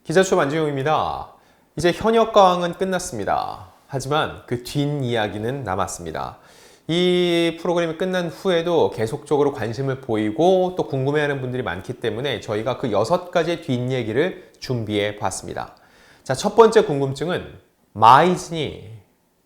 기자수업 안지용입니다. 이제 현역가왕은 끝났습니다. 하지만 그 뒷이야기는 남았습니다. 이 프로그램이 끝난 후에도 계속적으로 관심을 보이고 또 궁금해하는 분들이 많기 때문에 저희가 그 6가지의 뒷얘기를 준비해 봤습니다. 자, 첫 번째 궁금증은 마이진이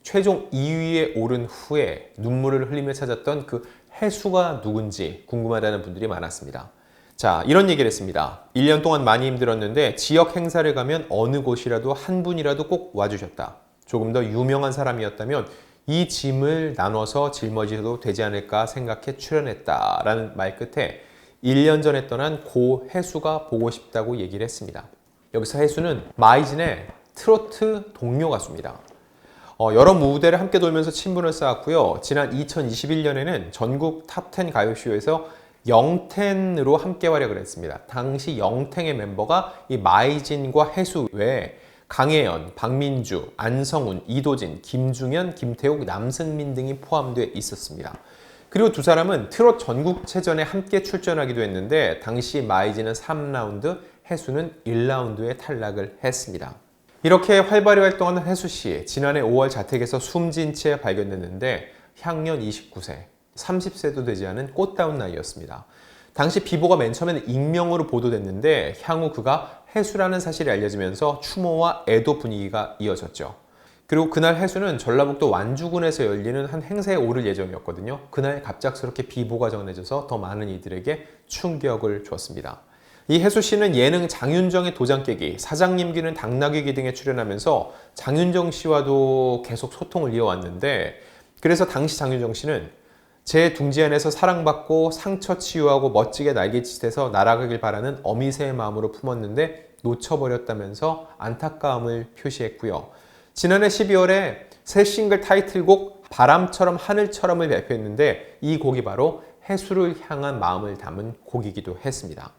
최종 2위에 오른 후에 눈물을 흘리며 찾았던 그 해수가 누군지 궁금하다는 분들이 많았습니다. 자, 이런 얘기를 했습니다. 1년 동안 많이 힘들었는데 지역 행사를 가면 어느 곳이라도 한 분이라도 꼭 와주셨다. 조금 더 유명한 사람이었다면 이 짐을 나눠서 짊어지도 되지 않을까 생각해 출연했다라는 말 끝에 1년 전에 떠난 고 해수가 보고 싶다고 얘기를 했습니다. 여기서 해수는 마이진의 트로트 동료 가수입니다. 여러 무대를 함께 돌면서 친분을 쌓았고요. 지난 2021년에는 전국 탑10 가요쇼에서 영텐으로 함께 활약을 했습니다. 당시 영텐의 멤버가 이 마이진과 해수 외에 강혜연, 박민주, 안성훈, 이도진, 김중현, 김태욱, 남승민 등이 포함되어 있었습니다. 그리고 두 사람은 트롯 전국체전에 함께 출전하기도 했는데 당시 마이진은 3라운드, 해수는 1라운드에 탈락을 했습니다. 이렇게 활발히 활동하는 해수씨, 지난해 5월 자택에서 숨진 채 발견됐는데 향년 29세, 30세도 되지 않은 꽃다운 나이였습니다. 당시 비보가 맨 처음에는 익명으로 보도됐는데 향후 그가 해수라는 사실이 알려지면서 추모와 애도 분위기가 이어졌죠. 그리고 그날 해수는 전라북도 완주군에서 열리는 한 행사에 오를 예정이었거든요. 그날 갑작스럽게 비보가 전해져서 더 많은 이들에게 충격을 줬습니다. 이 해수 씨는 예능 장윤정의 도장 깨기, 사장님 귀는 당나귀 귀 등에 출연하면서 장윤정 씨와도 계속 소통을 이어왔는데 그래서 당시 장윤정 씨는 제 둥지 안에서 사랑받고 상처 치유하고 멋지게 날개짓해서 날아가길 바라는 어미새의 마음으로 품었는데 놓쳐버렸다면서 안타까움을 표시했고요. 지난해 12월에 새 싱글 타이틀곡 바람처럼 하늘처럼을 발표했는데 이 곡이 바로 해수를 향한 마음을 담은 곡이기도 했습니다.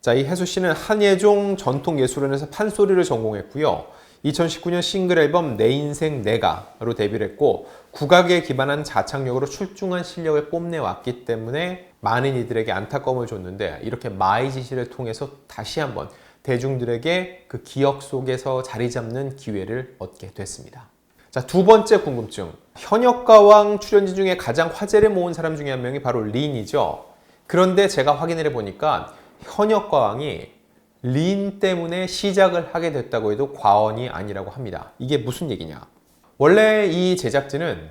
자, 이 해수 씨는 한예종 전통예술원에서 판소리를 전공했고요. 2019년 싱글 앨범 내 인생 내가로 데뷔를 했고 국악에 기반한 자창력으로 출중한 실력을 뽐내왔기 때문에 많은 이들에게 안타까움을 줬는데 이렇게 마이지시를 통해서 다시 한번 대중들에게 그 기억 속에서 자리 잡는 기회를 얻게 됐습니다. 자, 두 번째 궁금증. 현역가왕 출연진 중에 가장 화제를 모은 사람 중에 한 명이 바로 린이죠. 그런데 제가 확인을 해보니까 현역가왕이 린 때문에 시작을 하게 됐다고 해도 과언이 아니라고 합니다. 이게 무슨 얘기냐? 원래 이 제작진은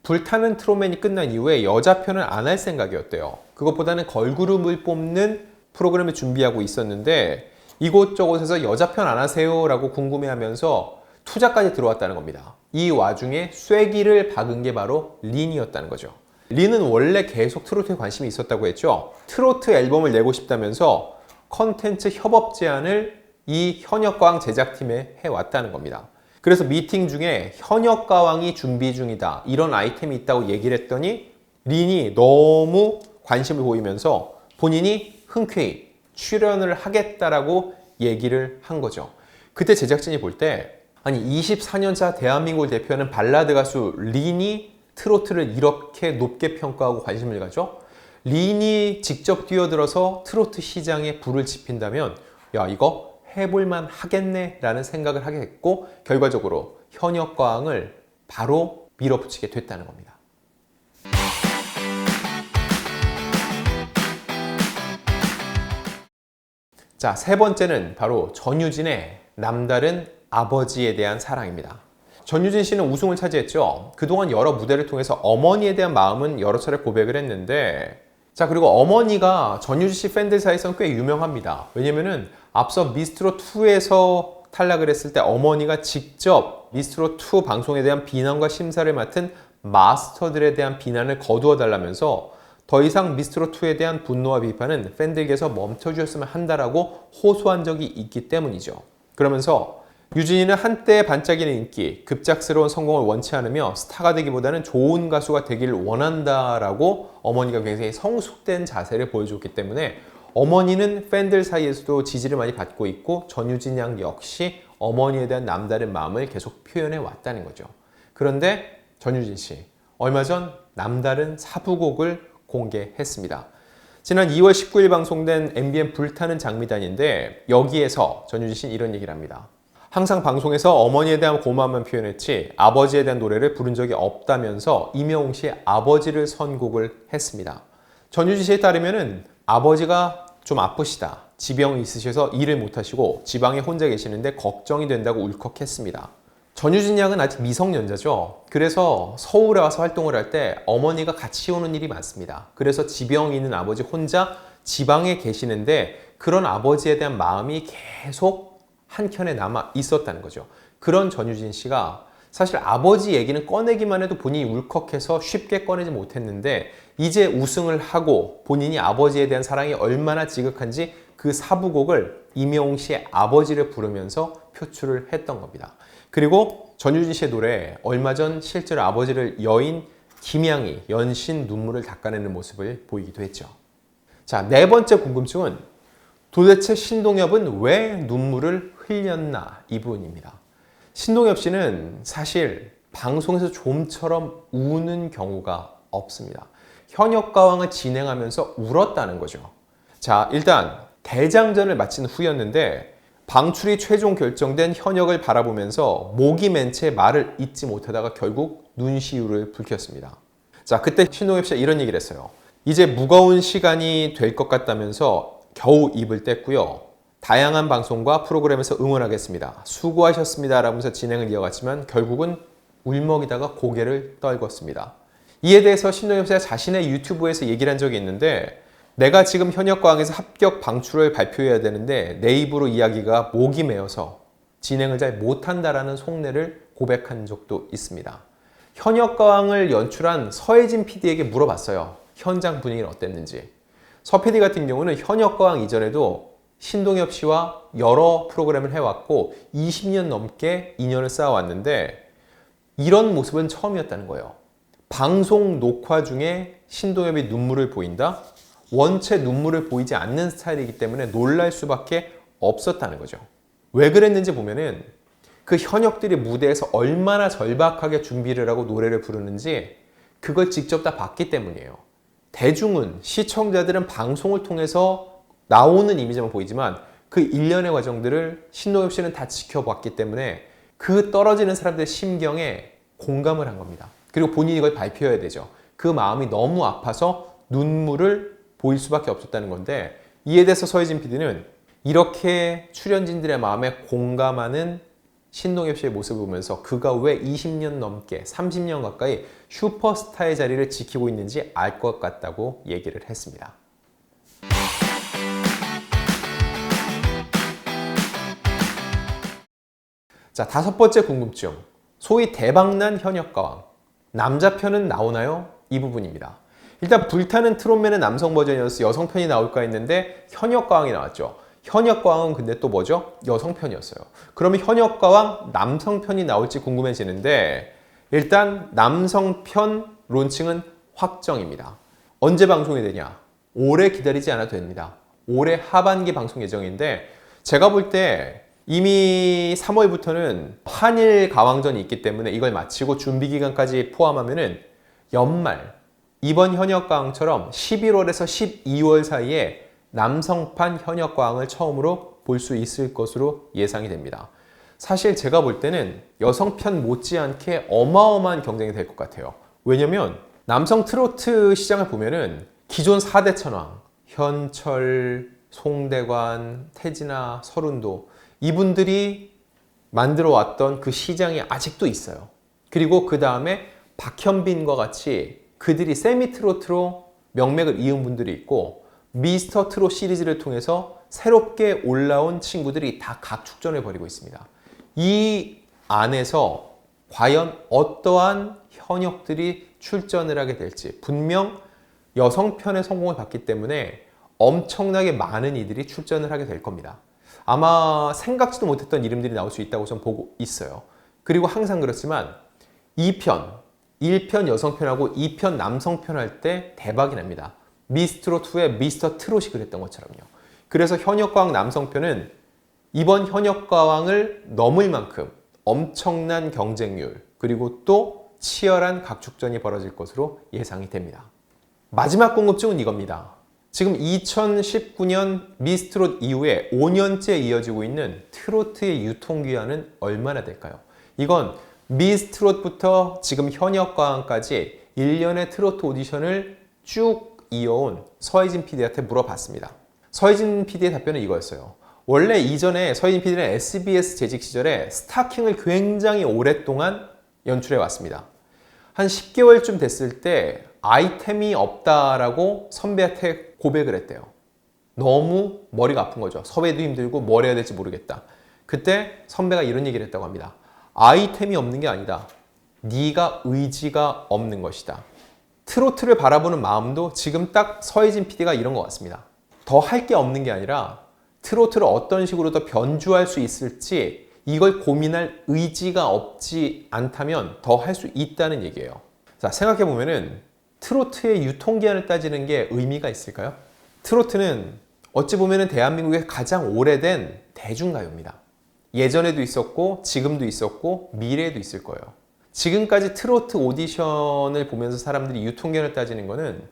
불타는 트롯맨이 끝난 이후에 여자 편을 안 할 생각이었대요. 그것보다는 걸그룹을 뽑는 프로그램을 준비하고 있었는데 이곳저곳에서 여자 편 안 하세요? 라고 궁금해하면서 투자까지 들어왔다는 겁니다. 이 와중에 쐐기를 박은 게 바로 린이었다는 거죠. 린은 원래 계속 트로트에 관심이 있었다고 했죠. 트로트 앨범을 내고 싶다면서 컨텐츠 협업 제안을 이 현역가왕 제작팀에 해왔다는 겁니다. 그래서 미팅 중에 현역가왕이 준비 중이다 이런 아이템이 있다고 얘기를 했더니 린이 너무 관심을 보이면서 본인이 흔쾌히 출연을 하겠다라고 얘기를 한 거죠. 그때 제작진이 볼 때 아니 24년차 대한민국을 대표하는 발라드 가수 린이 트로트를 이렇게 높게 평가하고 관심을 가져? 린이 직접 뛰어들어서 트로트 시장에 불을 지핀다면 야 이거 해볼만 하겠네 라는 생각을 하게 됐고 결과적으로 현역가왕을 바로 밀어붙이게 됐다는 겁니다. 자, 세 번째는 바로 전유진의 남다른 아버지에 대한 사랑입니다. 전유진 씨는 우승을 차지했죠. 그동안 여러 무대를 통해서 어머니에 대한 마음은 여러 차례 고백을 했는데 자, 그리고 어머니가 전유진 씨 팬들 사이에서는 꽤 유명합니다. 왜냐면은 앞서 미스트롯2에서 탈락을 했을 때 어머니가 직접 미스트롯2 방송에 대한 비난과 심사를 맡은 마스터들에 대한 비난을 거두어 달라면서 더 이상 미스트롯2에 대한 분노와 비판은 팬들께서 멈춰주셨으면 한다라고 호소한 적이 있기 때문이죠. 그러면서 유진이는 한때 반짝이는 인기, 급작스러운 성공을 원치 않으며 스타가 되기보다는 좋은 가수가 되기를 원한다라고 어머니가 굉장히 성숙된 자세를 보여줬기 때문에 어머니는 팬들 사이에서도 지지를 많이 받고 있고 전유진 양 역시 어머니에 대한 남다른 마음을 계속 표현해 왔다는 거죠. 그런데 전유진 씨, 얼마 전 남다른 사부곡을 공개했습니다. 지난 2월 19일 방송된 MBN 불타는 장미단인데 여기에서 전유진 씨는 이런 얘기를 합니다. 항상 방송에서 어머니에 대한 고마움만 표현했지 아버지에 대한 노래를 부른 적이 없다면서 임영웅 씨의 아버지를 선곡을 했습니다. 전유진 씨에 따르면 아버지가 좀 아프시다. 지병이 있으셔서 일을 못하시고 지방에 혼자 계시는데 걱정이 된다고 울컥했습니다. 전유진 양은 아직 미성년자죠. 그래서 서울에 와서 활동을 할 때 어머니가 같이 오는 일이 많습니다. 그래서 지병이 있는 아버지 혼자 지방에 계시는데 그런 아버지에 대한 마음이 계속 한켠에 남아 있었다는 거죠. 그런 전유진 씨가 사실 아버지 얘기는 꺼내기만 해도 본인이 울컥해서 쉽게 꺼내지 못했는데 이제 우승을 하고 본인이 아버지에 대한 사랑이 얼마나 지극한지 그 사부곡을 임영웅 씨의 아버지를 부르면서 표출을 했던 겁니다. 그리고 전유진 씨의 노래에 얼마 전 실제로 아버지를 여인 김양이 연신 눈물을 닦아내는 모습을 보이기도 했죠. 자, 네 번째 궁금증은 도대체 신동엽은 왜 눈물을 흘렸나 이 부분입니다. 신동엽 씨는 사실 방송에서 좀처럼 우는 경우가 없습니다. 현역가왕을 진행하면서 울었다는 거죠. 자, 일단 대장전을 마친 후였는데 방출이 최종 결정된 현역을 바라보면서 목이 맨 채 말을 잇지 못하다가 결국 눈시울을 붉혔습니다. 자, 그때 신동엽 씨가 이런 얘기를 했어요. 이제 무거운 시간이 될 것 같다면서 겨우 입을 뗐고요. 다양한 방송과 프로그램에서 응원하겠습니다. 수고하셨습니다. 라면서 진행을 이어갔지만 결국은 울먹이다가 고개를 떨궜습니다. 이에 대해서 신동엽 씨가 자신의 유튜브에서 얘기를 한 적이 있는데 내가 지금 현역과왕에서 합격 방출을 발표해야 되는데 내 입으로 이야기가 목이 메어서 진행을 잘 못한다라는 속내를 고백한 적도 있습니다. 현역과왕을 연출한 서혜진 PD에게 물어봤어요. 현장 분위기는 어땠는지. 서 PD 같은 경우는 현역과왕 이전에도 신동엽 씨와 여러 프로그램을 해왔고 20년 넘게 인연을 쌓아왔는데 이런 모습은 처음이었다는 거예요. 방송 녹화 중에 신동엽이 눈물을 보인다? 원체 눈물을 보이지 않는 스타일이기 때문에 놀랄 수밖에 없었다는 거죠. 왜 그랬는지 보면은 그 현역들이 무대에서 얼마나 절박하게 준비를 하고 노래를 부르는지 그걸 직접 다 봤기 때문이에요. 대중은, 시청자들은 방송을 통해서 나오는 이미지만 보이지만 그 일련의 과정들을 신동엽 씨는 다 지켜봤기 때문에 그 떨어지는 사람들의 심경에 공감을 한 겁니다. 그리고 본인이 이걸 발표해야 되죠. 그 마음이 너무 아파서 눈물을 보일 수밖에 없었다는 건데 이에 대해서 서혜진 PD는 이렇게 출연진들의 마음에 공감하는 신동엽 씨의 모습을 보면서 그가 왜 20년 넘게 30년 가까이 슈퍼스타의 자리를 지키고 있는지 알 것 같다고 얘기를 했습니다. 자, 다섯 번째 궁금증. 소위 대박난 현역가왕. 남자 편은 나오나요? 이 부분입니다. 일단 불타는 트롯맨은 남성 버전이어서 여성 편이 나올까 했는데 현역가왕이 나왔죠. 현역가왕은 근데 또 뭐죠? 여성 편이었어요. 그러면 현역가왕 남성 편이 나올지 궁금해지는데 일단 남성 편 론칭은 확정입니다. 언제 방송이 되냐? 오래 기다리지 않아도 됩니다. 올해 하반기 방송 예정인데 제가 볼 때 이미 3월부터는 한일 가왕전이 있기 때문에 이걸 마치고 준비 기간까지 포함하면은 연말 이번 현역가왕처럼 11월에서 12월 사이에 남성판 현역가왕을 처음으로 볼 수 있을 것으로 예상이 됩니다. 사실 제가 볼 때는 여성편 못지않게 어마어마한 경쟁이 될 것 같아요. 왜냐면 남성 트로트 시장을 보면은 기존 4대 천왕, 현철, 송대관, 태진아, 서른도 이분들이 만들어 왔던 그 시장이 아직도 있어요. 그리고 그 다음에 박현빈과 같이 그들이 세미트로트로 명맥을 이은 분들이 있고 미스터 트롯 시리즈를 통해서 새롭게 올라온 친구들이 다 각축전을 벌이고 있습니다. 이 안에서 과연 어떠한 현역들이 출전을 하게 될지 분명 여성편의 성공을 봤기 때문에 엄청나게 많은 이들이 출전을 하게 될 겁니다. 아마 생각지도 못했던 이름들이 나올 수 있다고 저는 보고 있어요. 그리고 항상 그렇지만 2편, 1편 여성편하고 2편 남성편 할 때 대박이 납니다. 미스트롯2의 미스터 트롯이 그랬던 것처럼요. 그래서 현역가왕 남성편은 이번 현역가왕을 넘을 만큼 엄청난 경쟁률 그리고 또 치열한 각축전이 벌어질 것으로 예상이 됩니다. 마지막 궁금증은 이겁니다. 지금 2019년 미스트롯 이후에 5년째 이어지고 있는 트로트의 유통기한은 얼마나 될까요? 이건 미스트롯부터 지금 현역가왕까지 1년의 트로트 오디션을 쭉 이어온 서혜진 PD한테 물어봤습니다. 서혜진 PD의 답변은 이거였어요. 원래 이전에 서혜진 PD는 SBS 재직 시절에 스타킹을 굉장히 오랫동안 연출해 왔습니다. 한 10개월쯤 됐을 때 아이템이 없다라고 선배한테 고백을 했대요. 너무 머리가 아픈 거죠. 섭외도 힘들고 뭘 해야 될지 모르겠다. 그때 선배가 이런 얘기를 했다고 합니다. 아이템이 없는 게 아니다. 네가 의지가 없는 것이다. 트로트를 바라보는 마음도 지금 딱 서혜진 PD가 이런 것 같습니다. 더 할 게 없는 게 아니라 트로트를 어떤 식으로 더 변주할 수 있을지 이걸 고민할 의지가 없지 않다면 더 할 수 있다는 얘기예요. 자, 생각해보면은 트로트의 유통기한을 따지는 게 의미가 있을까요? 트로트는 어찌 보면은 대한민국의 가장 오래된 대중가요입니다. 예전에도 있었고 지금도 있었고 미래에도 있을 거예요. 지금까지 트로트 오디션을 보면서 사람들이 유통기한을 따지는 거는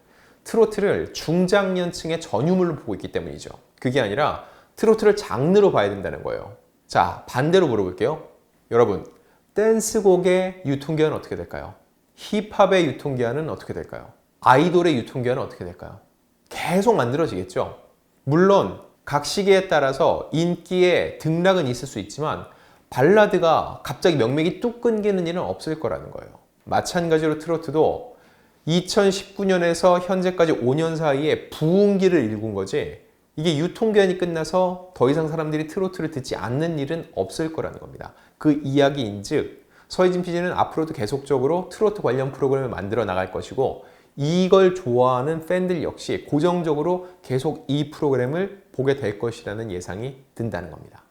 트로트를 중장년층의 전유물로 보고 있기 때문이죠. 그게 아니라 트로트를 장르로 봐야 된다는 거예요. 자, 반대로 물어볼게요. 여러분, 댄스곡의 유통기한은 어떻게 될까요? 힙합의 유통기한은 어떻게 될까요? 아이돌의 유통기한은 어떻게 될까요? 계속 만들어지겠죠. 물론 각 시기에 따라서 인기의 등락은 있을 수 있지만 발라드가 갑자기 명맥이 뚝 끊기는 일은 없을 거라는 거예요. 마찬가지로 트로트도 2019년에서 현재까지 5년 사이에 부흥기를 일군 거지 이게 유통기한이 끝나서 더 이상 사람들이 트로트를 듣지 않는 일은 없을 거라는 겁니다. 그 이야기인즉 서혜진 PD는 앞으로도 계속적으로 트로트 관련 프로그램을 만들어 나갈 것이고 이걸 좋아하는 팬들 역시 고정적으로 계속 이 프로그램을 보게 될 것이라는 예상이 든다는 겁니다.